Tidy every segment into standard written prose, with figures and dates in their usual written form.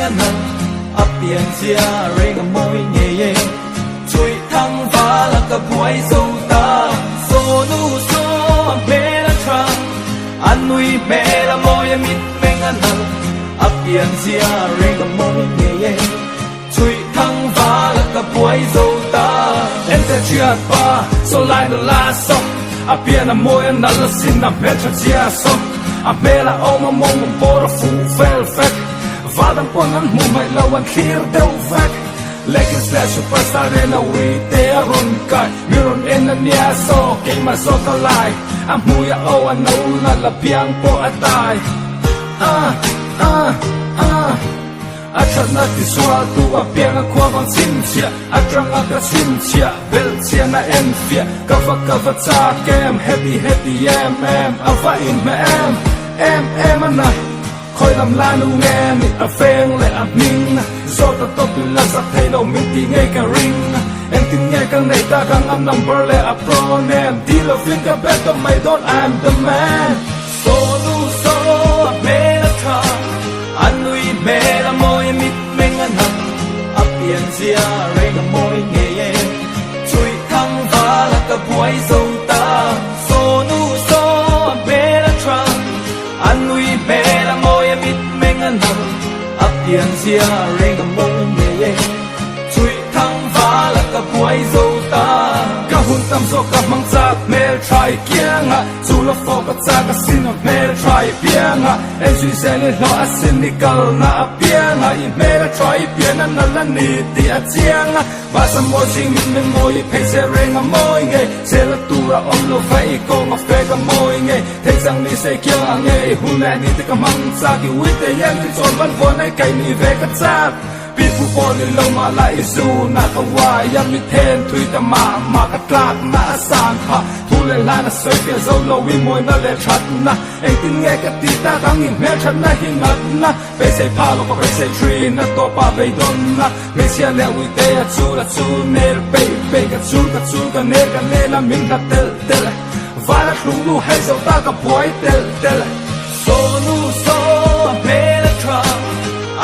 anh hận ấp tiền xia rê ngầm môi nhẹ chui thăng phá là cả buổi dâu ta số nu số mẹ là trăng anh nuôi mẹ là môi mít men anh hận ấp tiền xia rê ngầm môi nhẹ chui thăng phá là cả buổi dâu ta em sẽ chia ba số lại là la sông ấp tiền là môi anh là xin là mẹ cho chia sông ấp mẹ là ông mà mong mà bố là phụ phèl phèt và đang quan anh mua mày lâu anh clear đâu vạch Lekin slash superstar in a way te run kai miron in a nia so game ma so ka lai am muya o an no na la piang po atai Atrat na ti swal tu a piang a kwa bang sim chia atrang a ka sim chia bel chia na en fia cover ta game happy em ava in ma em anai khôi làm la nu nghe mi a pheng lại a ning do ta tốt từ là sắc thấy đâu mình thì nghe cả ring em tin nghe càng này ta càng âm number lại a pro name đi là phiên cả bet tâm mày don't I'm the man so nu so mẹ là thà anh nuôi mẹ là môi mít men anh hận ấp tiền xia rây là môi nghe chui thăng phá là cả buổi dâu ta so nu so mẹ là thà anh nuôi mẹ là môi mít men anh hận ấp tiền xia rây là môi nghe chui thăng phá là cả buổi dâu ta cả hun tâm so cả mang cha mẹ try kiang à dù là phô cả cha cả xin mẹ try piang à em suy sẽ lên lo asin đi cầu na piang à mẹ try piang anh là nị ti a chiang à và some more ching mình môi phải sẽ rây ngắm môi nghe sẽ là tu ra ông lo phải cô mà phải cả môi nghe thấy rằng ni sẽ kiang à nghe hun này ni tất cả mang cha ki wit te yang ti chọn văn phone này cái ni về cả cha biết phụ phone lên lâu mà lại dù na ka wa yang mi then thui ta mà ka tlak na sang ha thu lên la na soi phía dâu lâu vi môi na le chat na anh tin nghe cái tí ta đang nhìn mẹ chat na hin ngắt na bé say pa lo bé say tree na to pa bé don na bé sia le ui te a chu la chu ne bé ka chu ka ne la min na tel va la lu hay dâu ta ka boy tel so nu so bé la tra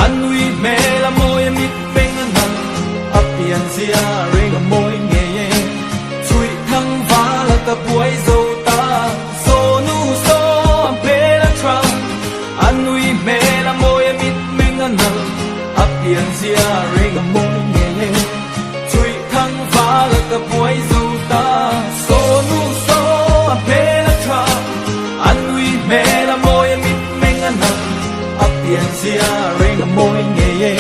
anh nuôi mẹ là môi mít men anh hận ấp tiền xia rây là môi nghe chui thăng phá là cả buổi dâu ta so nu so bé là tra anh nuôi mẹ là môi mít men anh hận ấp tiền xia rây là môi nghe chui thăng phá là cả buổi dâu ta so nu so bé là tra anh nuôi mẹ là môi mít men anh hận ấp tiền xia rây là môi nghe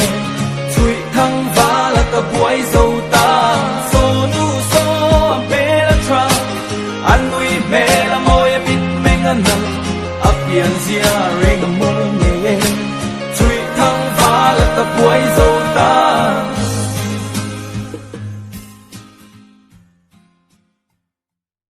chui thăng phá là cả buổi dâu ta so nu so bé là tra anh nuôi mẹ là môi mít men anh hận ấp tiền xia rây là môi nghe chui thăng phá là cả buổi dâu